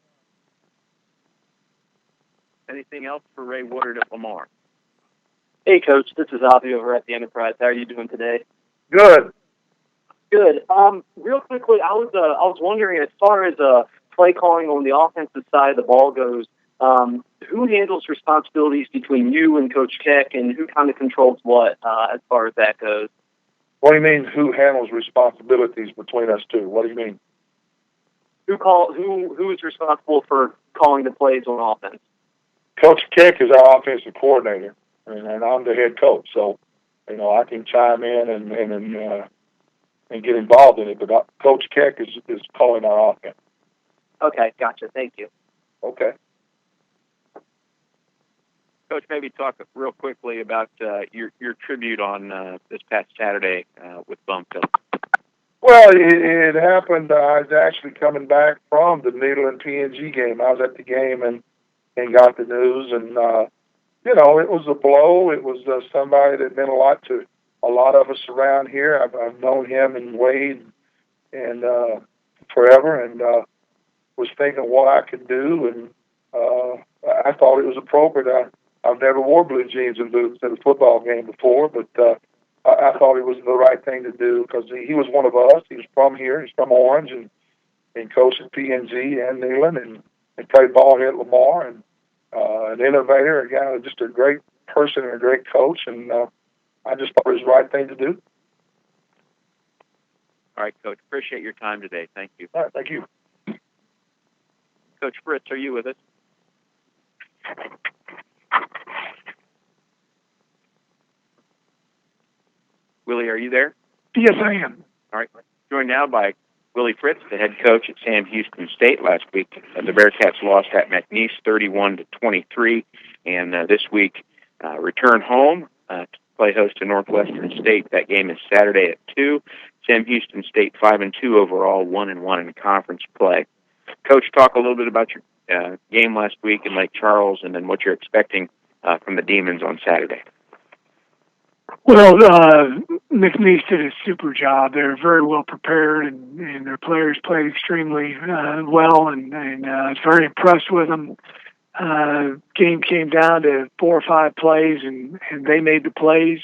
Anything else for Ray Woodard at Lamar? Hey, Coach. This is Avi over at the Enterprise. How are you doing today? Good. Good. Real quickly, I was wondering, as far as play calling on the offensive side of the ball goes, Who handles responsibilities between you and Coach Keck, and who kind of controls what as far as that goes? What do you mean, who handles responsibilities between us two? What do you mean? Who is responsible for calling the plays on offense? Coach Keck is our offensive coordinator, and I'm the head coach. So, I can chime in and get involved in it. But Coach Keck is calling our offense. Okay, gotcha. Thank you. Okay. Coach, maybe talk real quickly about your tribute on this past Saturday with Bumpville. Well, it happened. I was actually coming back from the Needle and PNG game. I was at the game and got the news, and it was a blow. It was somebody that meant a lot to a lot of us around here. I've known him and Wade and forever, and was thinking what I could do, and I thought it was appropriate. I've never wore blue jeans and boots at a football game before, but I thought it was the right thing to do because he was one of us. He was from here. He's from Orange and coached at PNG and Neyland and played ball here at Lamar, and an innovator, a guy, just a great person and a great coach, and I just thought it was the right thing to do. All right, Coach. Appreciate your time today. Thank you. All right, thank you. Coach Fritz, are you with us? Willie, are you there? Yes, I am. All right. Joined now by Willie Fritz, the head coach at Sam Houston State. Last week, the Bearcats lost at McNeese 31-23, and this week return home to play host to Northwestern State. That game is Saturday at 2. Sam Houston State 5-2 overall, 1-1 in conference play. Coach, talk a little bit about your game last week in Lake Charles, and then what you're expecting from the Demons on Saturday. Well, McNeese did a super job. They're very well prepared, and their players played extremely well, and I was very impressed with them. Game came down to 4 or 5 plays, and they made the plays,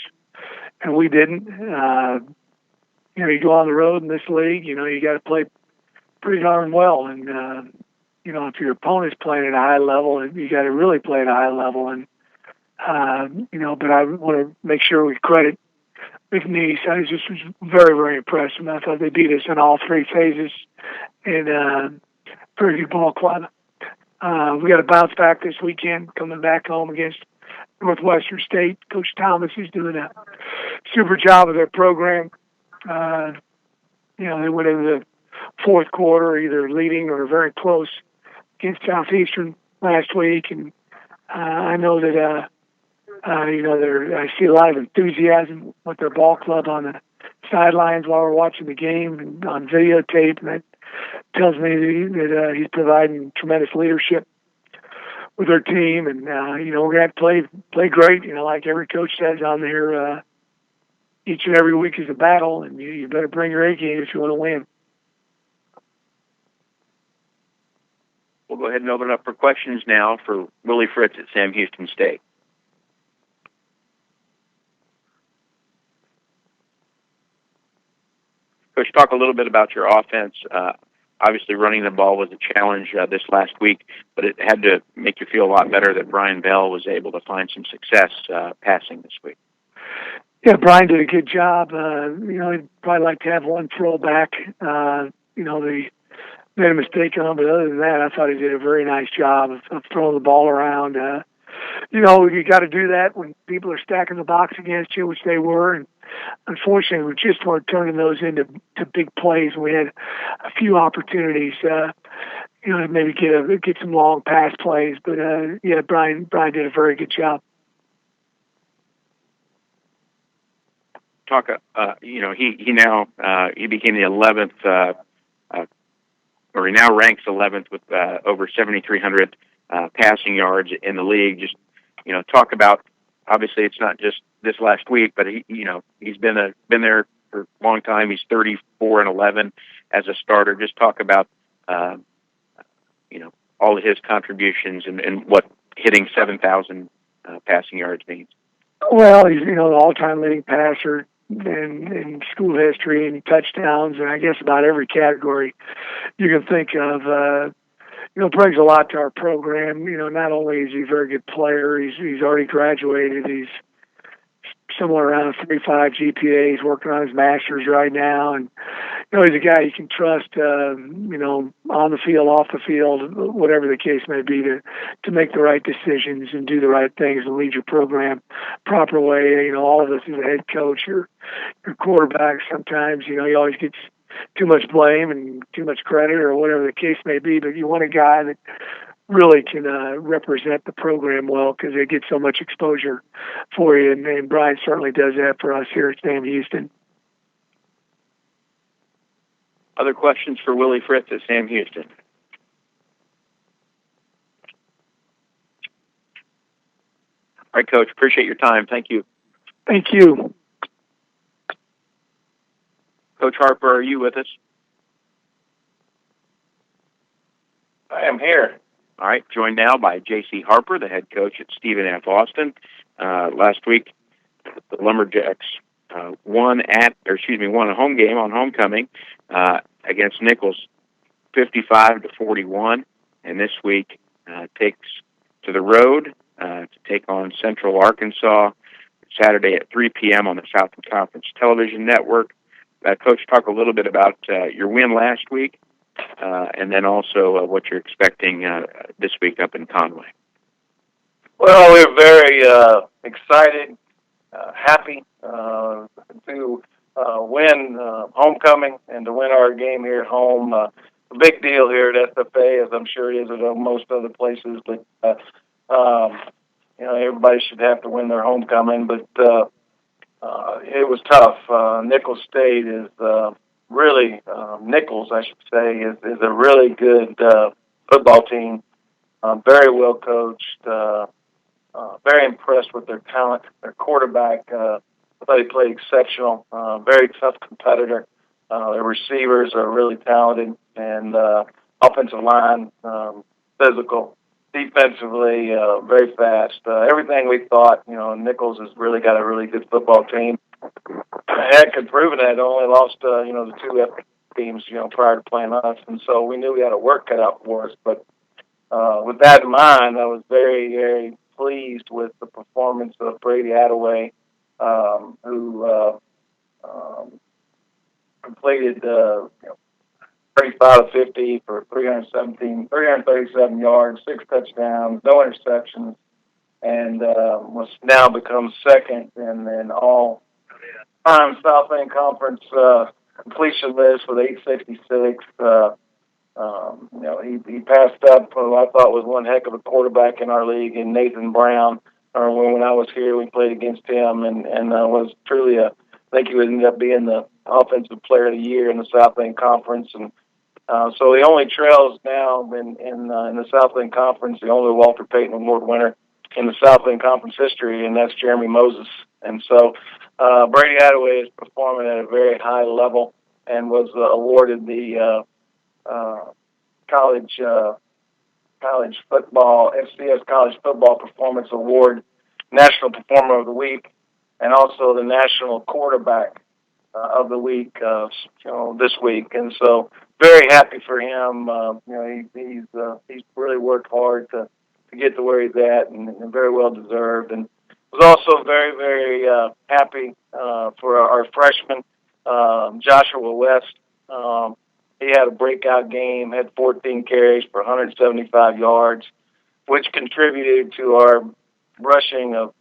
and we didn't. You go on the road in this league, you got to play pretty darn well, and if your opponent's playing at a high level, you got to really play at a high level, and but I want to make sure we credit McNeese. I just was very, very impressed, and I thought they beat us in all 3 phases, and very good ball club. We got to bounce back this weekend, coming back home against Northwestern State. Coach Thomas is doing a super job of their program. They went into the fourth quarter either leading or very close against Southeastern last week, and I know that I see a lot of enthusiasm with their ball club on the sidelines while we're watching the game and on videotape, and that tells me that he's providing tremendous leadership with their team, and we're going to have to play great. Like every coach says on there, each and every week is a battle, and you better bring your A game if you want to win. We'll go ahead and open it up for questions now for Willie Fritz at Sam Houston State. Coach, talk a little bit about your offense. Obviously, running the ball was a challenge this last week, but it had to make you feel a lot better that Brian Bell was able to find some success passing this week. Yeah, Brian did a good job. He'd probably like to have one throwback. They made a mistake on him, but other than that, I thought he did a very nice job of throwing the ball around. You got to do that when people are stacking the box against you, which they were, and unfortunately, we just weren't turning those into big plays. We had a few opportunities, to maybe get some long pass plays. But Brian did a very good job. Talk. He now he became the 11th, or he now ranks 11th with over 7,300 passing yards in the league. Just talk about. Obviously, it's not just this last week, but he's been there for a long time. He's 34-11 as a starter. Just talk about all of his contributions and what hitting 7,000 passing yards means. Well, he's the all-time leading passer in school history and touchdowns, and I guess about every category you can think of. brings a lot to our program. Not only is he a very good player, he's already graduated. He's somewhere around 3.5 GPA. He's working on his master's right now, and he's a guy you can trust. On the field, off the field, whatever the case may be, to make the right decisions and do the right things and lead your program proper way. All of us as a head coach, your quarterback, sometimes he always gets too much blame and too much credit or whatever the case may be, but you want a guy that really can represent the program well because they get so much exposure for you, and Brian certainly does that for us here at Sam Houston. Other questions for Willie Fritz at Sam Houston? All right, Coach, appreciate your time. Thank you. Thank you. Coach Harper, are you with us? I am here. All right, joined now by J.C. Harper, the head coach at Stephen F. Austin. Last week, the Lumberjacks won a home game on homecoming against Nicholls, 55-41, and this week takes to the road to take on Central Arkansas Saturday at 3 p.m. on the Southland Conference Television Network. Coach, talk a little bit about your win last week, and then also what you're expecting this week up in Conway. Well, we're very excited, happy to win homecoming and to win our game here at home. A big deal here at SFA, as I'm sure it is at most other places, but everybody should have to win their homecoming, but it was tough. Nicholls State is really, Nicholls, I should say, is a really good football team. Very well coached. Very impressed with their talent. Their quarterback, I thought he played exceptional. Very tough competitor. Their receivers are really talented, and offensive line, physical. Defensively, very fast. Everything we thought, Nicholls has really got a really good football team. Heck had proven that. Only lost, the two F teams, prior to playing us, and so we knew we had a work cut out for us. But with that in mind, I was very, very pleased with the performance of Brady Attaway, who completed 35 of 50 for 337 yards, 6 touchdowns, no interceptions, and was now become second in all-time Southland Conference completion list with 866. He passed up who I thought was one heck of a quarterback in our league, in Nathan Brown. When I was here, we played against him, and was truly I think he would end up being the offensive player of the year in the Southland Conference. And so he only trails now in the Southland Conference, the only Walter Payton Award winner in the Southland Conference history, and that's Jeremy Moses. And so Brady Attaway is performing at a very high level and was awarded the college football, FCS College Football Performance Award, National Performer of the Week, and also the National Quarterback of the Week, this week. And so very happy for him. He's really worked hard to get to where he's at, and very well deserved. And was also very, very happy for our freshman, Joshua West. He had a breakout game, had 14 carries for 175 yards, which contributed to our rushing of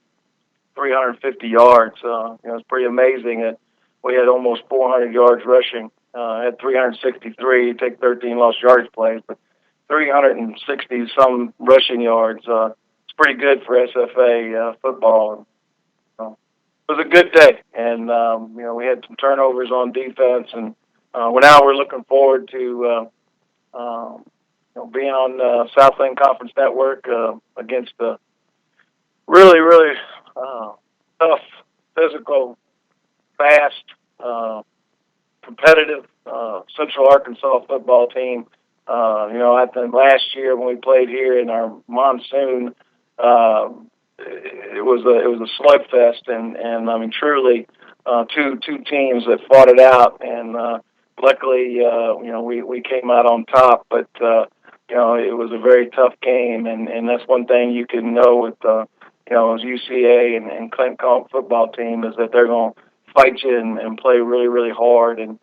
350 yards. It's pretty amazing that we had almost 400 yards rushing. Had 363, take 13 lost yardage plays, but 360-some rushing yards. It's pretty good for SFA football. It was a good day, and we had some turnovers on defense, and we're looking forward to being on Southland Conference Network against the really, really tough, physical, fast, competitive Central Arkansas football team. I think last year when we played here in our monsoon, it was a slugfest, and I mean truly two teams that fought it out, and luckily we came out on top. But it was a very tough game, and that's one thing you can know with as UCA and Clint Conque football team is that they're going to fight you and play really, really hard. And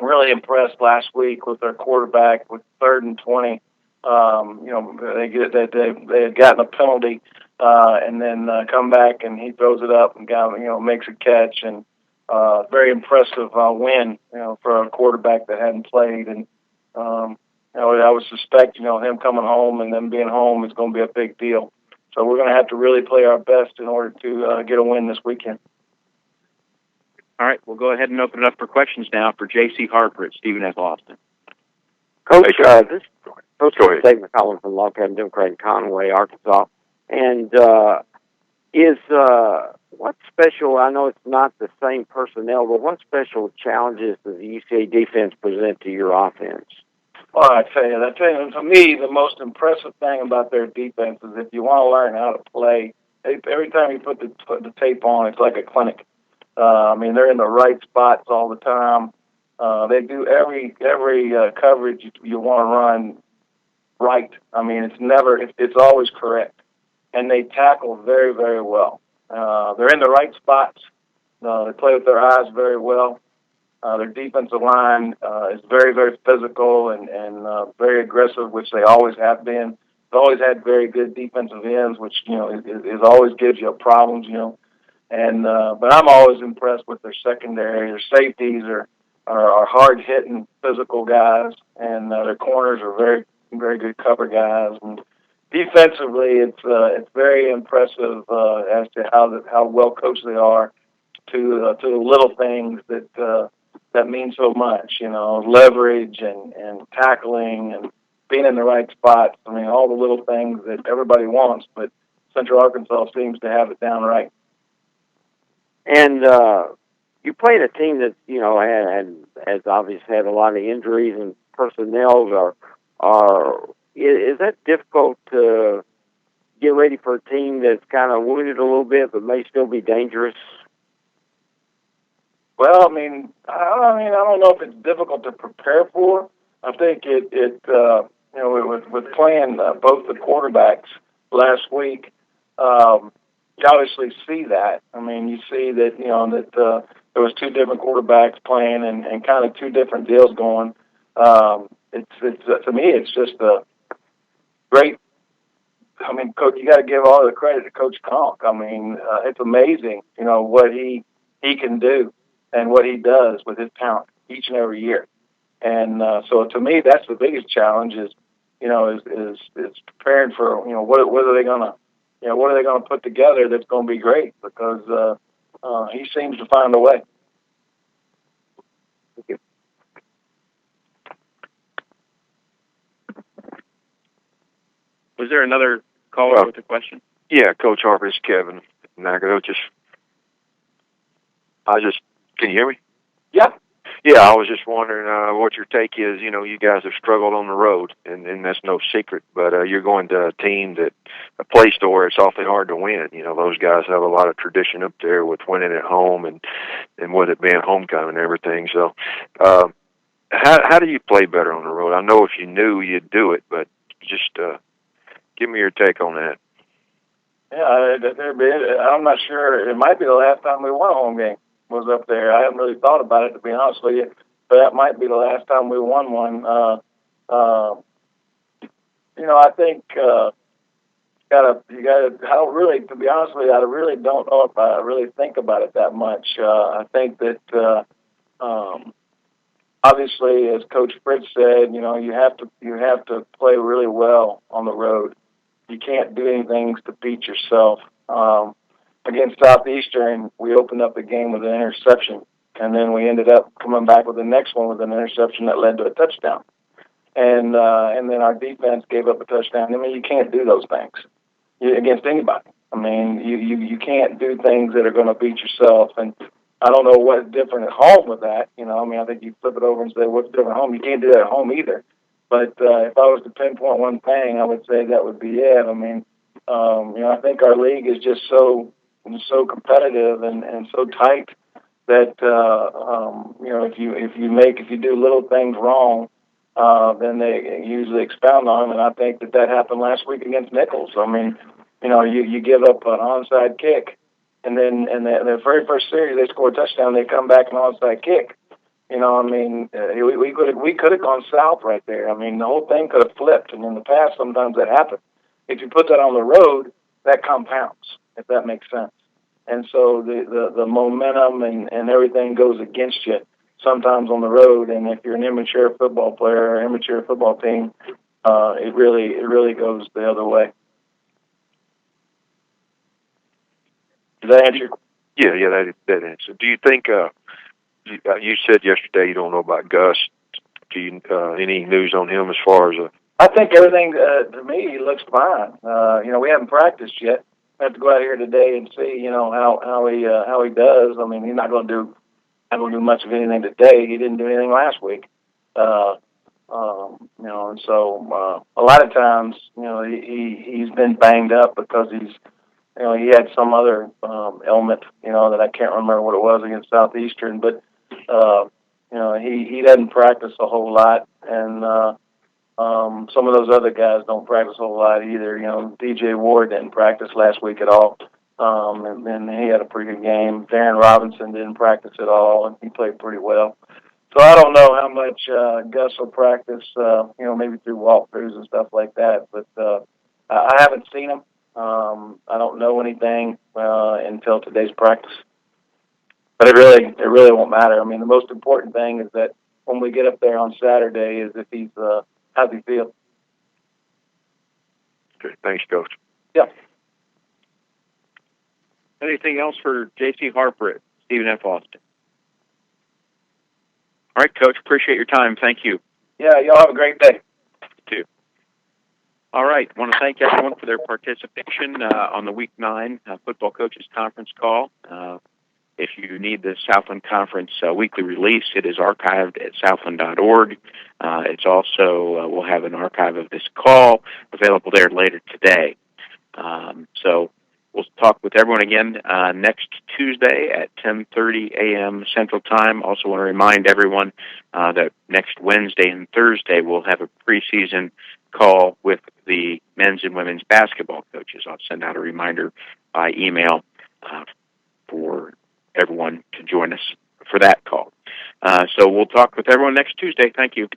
really impressed last week with their quarterback with 3rd and 20. They had gotten a penalty and then come back and he throws it up and makes a catch, and very impressive win for a quarterback that hadn't played. And I would suspect him coming home and them being home is going to be a big deal. So we're going to have to really play our best in order to get a win this weekend. All right, we'll go ahead and open it up for questions now for J.C. Harper at Stephen F. Austin. Coach, this is Coach Dave McCollum from Log Cabin Democrat in Conway, Arkansas. And what's special? I know it's not the same personnel, but what special challenges does the UCA defense present to your offense? Well, I tell you, to me, the most impressive thing about their defense is if you want to learn how to play, every time you put the tape on, it's like a clinic. They're in the right spots all the time. They do every coverage you want to run right. It's always correct, and they tackle very, very well. They're in the right spots. They play with their eyes very well. Their defensive line is very, very physical and very aggressive, which they always have been. They've always had very good defensive ends, which is always gives you problems. But I'm always impressed with their secondary. Their safeties are hard hitting, physical guys, and their corners are very, very good cover guys. And defensively, it's very impressive as to how well coached they are to the little things that mean so much. Leverage and tackling and being in the right spots. All the little things that everybody wants, but Central Arkansas seems to have it down right. And you played a team that has obviously had a lot of injuries, and personnel is that difficult to get ready for a team that's kind of wounded a little bit but may still be dangerous? Well, I don't know if it's difficult to prepare for. I think with playing both the quarterbacks last week, you obviously see that. You see that there was 2 different quarterbacks playing and kind of 2 different deals going. It's to me, it's just a great. Coach, you got to give all the credit to Coach Conque. It's amazing, what he can do and what he does with his talent each and every year. And so to me, that's the biggest challenge is preparing for what are they gonna what are they going to put together that's going to be great, because he seems to find a way. Thank you. Was there another caller with a question? Yeah, Coach Harper, it's Kevin. Can you hear me? Yeah. Yeah, I was just wondering what your take is. You guys have struggled on the road, and that's no secret, but you're going to a team a place to where it's awfully hard to win. Those guys have a lot of tradition up there with winning at home and with it being homecoming and everything. So how do you play better on the road? I know if you knew, you'd do it, but just give me your take on that. Yeah, I'm not sure. It might be the last time we won a home game was up there. I haven't really thought about it, to be honest with you, but that might be the last time we won one. I think you gotta. I don't really, to be honest with you, I really don't know if I really think about it that much. I think that obviously, as Coach Fritz said, you have to play really well on the road. You can't do anything to beat yourself. Against Southeastern, we opened up the game with an interception, and then we ended up coming back with the next one with an interception that led to a touchdown. And then our defense gave up a touchdown. You can't do those things against anybody. You can't do things that are going to beat yourself. And I don't know what's different at home with that. I think you flip it over and say, what's different at home? You can't do that at home either. But if I was to pinpoint one thing, I would say that would be it. I think our league is just so competitive and so tight that if you do little things wrong, then they usually expound on them, and I think that happened last week against Nicholls. I mean, you give up an onside kick, and then in the very first series they score a touchdown, they come back an onside kick. We could have gone south right there. I mean, the whole thing could have flipped, and in the past sometimes that happened. If you put that on the road, that compounds, if that makes sense. And so the momentum and everything goes against you sometimes on the road. And if you're an immature football player or immature football team, it really goes the other way. Does that answer? Yeah, that answer. Do you think? You said yesterday you don't know about Gus. Do you any news on him as far as I think everything to me looks fine. We haven't practiced yet. I have to go out here today and see, how he does. I mean, he's not going to do much of anything today. He didn't do anything last week. And so a lot of times, he's been banged up because he had some other ailment, that I can't remember what it was against Southeastern, but he doesn't practice a whole lot, and some of those other guys don't practice a whole lot either. DJ Ward didn't practice last week at all, and then he had a pretty good game. Darren Robinson didn't practice at all, and he played pretty well. So I don't know how much Gus will practice, maybe through walkthroughs and stuff like that, but I haven't seen him. I don't know anything until today's practice. But it really won't matter. I mean, the most important thing is that when we get up there on Saturday is if he's how's he feel. Okay, thanks, Coach. Yeah. Anything else for J.C. Harper at Stephen F. Austin? All right, Coach. Appreciate your time. Thank you. Yeah, y'all have a great day. You too. All right. I want to thank everyone for their participation on the Week 9 Football Coaches Conference call. If you need the Southland Conference weekly release, it is archived at southland.org. It's also, we'll have an archive of this call available there later today. So we'll talk with everyone again next Tuesday at 10:30 a.m. Central Time. Also want to remind everyone that next Wednesday and Thursday we'll have a preseason call with the men's and women's basketball coaches. I'll send out a reminder by email for everyone to join us for that call. So we'll talk with everyone next Tuesday. Thank you.